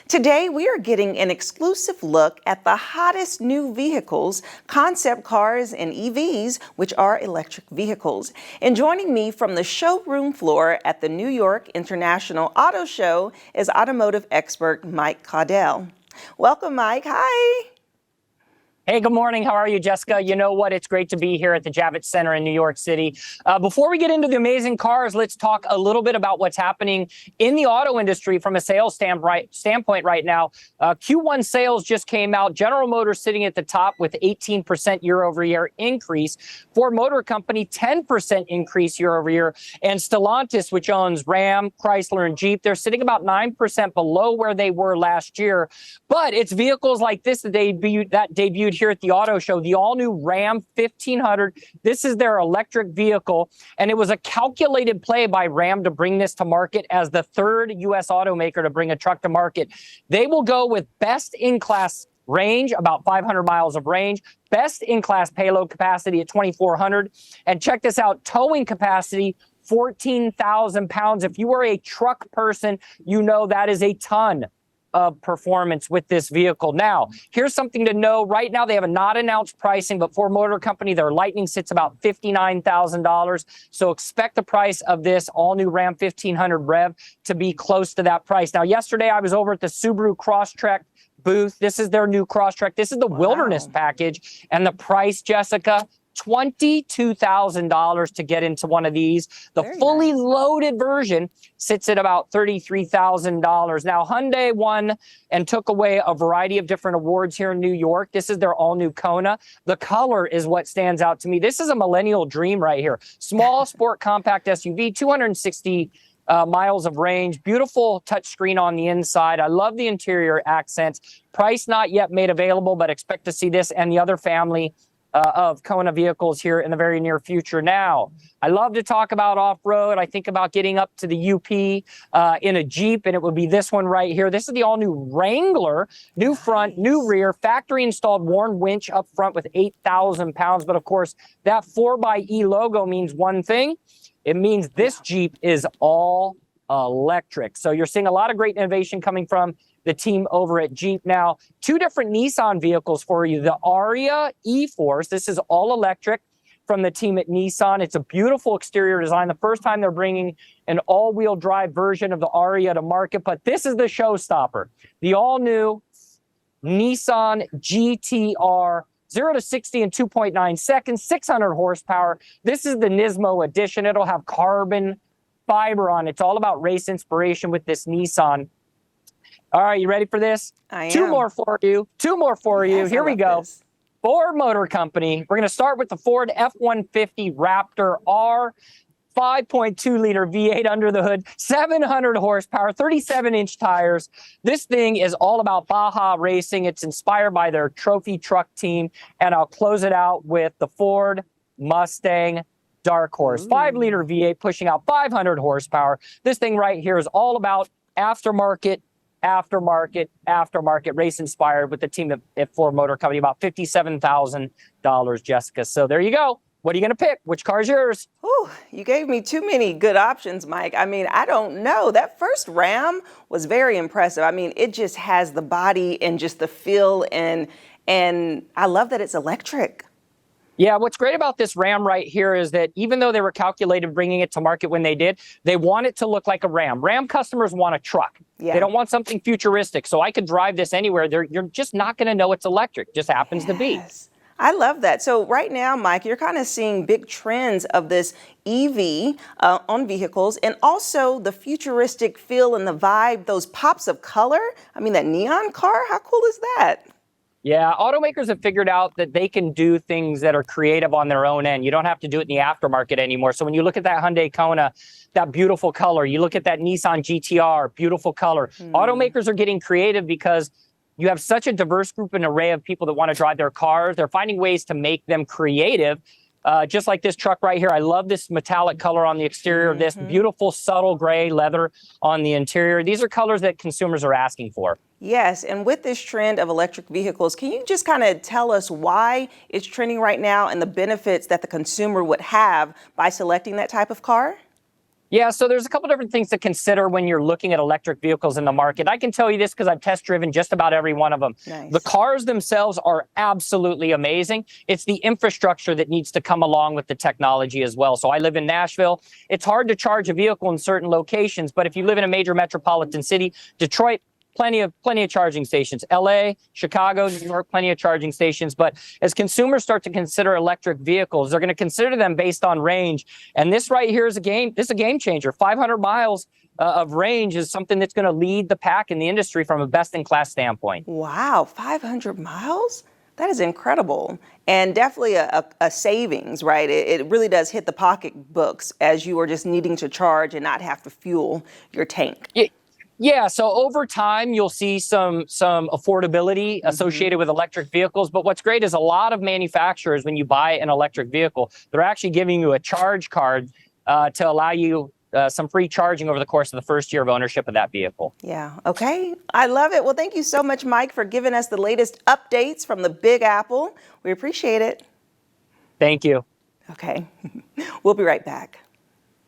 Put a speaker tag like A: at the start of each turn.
A: Today, we are getting an exclusive look at the hottest new vehicles, concept cars and EVs, which are electric vehicles. And joining me from the showroom floor at the New York International Auto Show is automotive expert Mike Caudill. Welcome, Mike. Hi.
B: Hey, good morning. How are you, Jessica? You know what? It's great to be here at the Javits Center in New York City. Before we get into the amazing cars, let's talk a little bit about what's happening in the auto industry from a sales standpoint right now. Q1 sales just came out. General Motors sitting at the top with 18% year-over-year increase. Ford Motor Company, 10% increase year-over-year. And Stellantis, which owns Ram, Chrysler, and Jeep, they're sitting about 9% below where they were last year. But it's vehicles like this that debuted here at the auto show, the all-new Ram 1500. This is their electric vehicle, and it was a calculated play by Ram to bring this to market as the third U.S. automaker to bring a truck to market. They will go with best-in-class range, about 500 miles of range, best-in-class payload capacity at 2,400, and check this out, towing capacity, 14,000 pounds. If you are a truck person, you know that is a ton of performance with this vehicle. Now, here's something to know. Right now, they have a not announced pricing, but Ford Motor Company, their Lightning sits about $59,000. So expect the price of this all-new Ram 1500 Rev to be close to that price. Now, yesterday, I was over at the Subaru Crosstrek booth. This is their new Crosstrek. This is the Wilderness package. And the price, Jessica, $22,000 to get into one of these. The fully loaded version sits at about $33,000. Now, Hyundai won and took away a variety of different awards here in New York. This is their all-new Kona. The color is what stands out to me. This is a millennial dream right here. Small, sport, compact SUV, 260 miles of range, beautiful touchscreen on the inside. I love the interior accents. Price not yet made available, but expect to see this and the other family of Kona vehicles here in the very near future. Now, I love to talk about off-road. I think about getting up to the UP in a Jeep, and it would be this one right here. This is the all-new Wrangler, new front, new rear, factory-installed Warn winch up front with 8,000 pounds. But, of course, that 4xe logo means one thing. It means this Jeep is all electric. So you're seeing a lot of great innovation coming from the team over at Jeep. Now, two different Nissan vehicles for you. The Aria E-Force, this is all electric from the team at Nissan. It's a beautiful exterior design. The first time they're bringing an all-wheel drive version of the Aria to market, but this is the showstopper. The all-new Nissan GT-R, 0 to 60 in 2.9 seconds, 600 horsepower. This is the Nismo edition. It'll have carbon fiber on it. It's all about race inspiration with this Nissan. All right, you ready for this?
A: I am.
B: Two more for you.
A: Yes,
B: Here we go.
A: This.
B: Ford Motor Company. We're going to start with the Ford F-150 Raptor R. 5.2-liter V8 under the hood, 700 horsepower, 37-inch tires. This thing is all about Baja racing. It's inspired by their trophy truck team. And I'll close it out with the Ford Mustang Dark Horse. 5-liter V8 pushing out 500 horsepower. This thing right here is all about aftermarket race inspired with the team at Ford Motor Company, about $57,000, Jessica. So there you go. What are you going to pick? Which car is yours?
A: Ooh, you gave me too many good options, Mike. I mean, I don't know. That first Ram was very impressive. I mean, it just has the body and just the feel, and I love that it's electric.
B: Yeah, what's great about this Ram right here is that even though they were calculated bringing it to market when they did, they want it to look like a Ram. Ram customers want a truck. Yeah. They don't want something futuristic. So I could drive this anywhere. You're just not going to know it's electric. It just happens to be.
A: I love that. So right now, Mike, you're kind of seeing big trends of this EV on vehicles, and also the futuristic feel and the vibe, those pops of color. I mean, that neon car, how cool is that?
B: Yeah, automakers have figured out that they can do things that are creative on their own end. You don't have to do it in the aftermarket anymore. So when you look at that Hyundai Kona, that beautiful color, you look at that Nissan GT-R, beautiful color. Automakers are getting creative because you have such a diverse group and array of people that want to drive their cars. They're finding ways to make them creative. Just like this truck right here. I love this metallic color on the exterior of this beautiful subtle gray leather on the interior. These are colors that consumers are asking for.
A: Yes, and with this trend of electric vehicles, can you just kind of tell us why it's trending right now and the benefits that the consumer would have by selecting that type of car?
B: Yeah, so there's a couple different things to consider when you're looking at electric vehicles in the market. I can tell you this because I've test driven just about every one of them.
A: Nice.
B: The cars themselves are absolutely amazing. It's the infrastructure that needs to come along with the technology as well. So I live in Nashville. It's hard to charge a vehicle in certain locations, but if you live in a major metropolitan city, Detroit, plenty of charging stations. LA, Chicago, New York, plenty of charging stations. But as consumers start to consider electric vehicles, they're going to consider them based on range. And this right here is a game changer. 500 miles of range is something that's going to lead the pack in the industry from a best-in-class standpoint.
A: Wow, 500 miles? That is incredible. And definitely a savings, right? It really does hit the pocketbooks as you are just needing to charge and not have to fuel your tank.
B: Yeah, so over time, you'll see some affordability associated with electric vehicles. But what's great is a lot of manufacturers, when you buy an electric vehicle, they're actually giving you a charge card to allow you some free charging over the course of the first year of ownership of that vehicle.
A: Yeah, okay. I love it. Well, thank you so much, Mike, for giving us the latest updates from the Big Apple. We appreciate it.
B: Thank you.
A: Okay, we'll be right back.